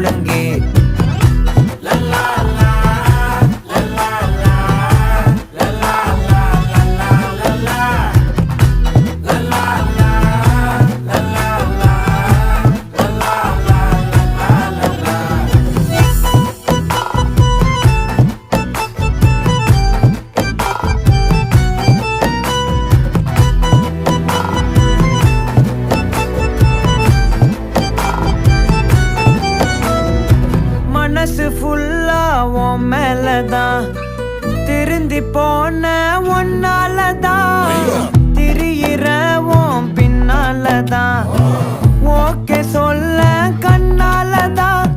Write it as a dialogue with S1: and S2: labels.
S1: ஒழுங்கு. மனசு ஃபுல்லா உன் மேலதான், திருந்தி போன ஒன்னாலதான், திரியிற உன் பின்னாலதான், ஓகே சொல்ல கண்ணாலதான்,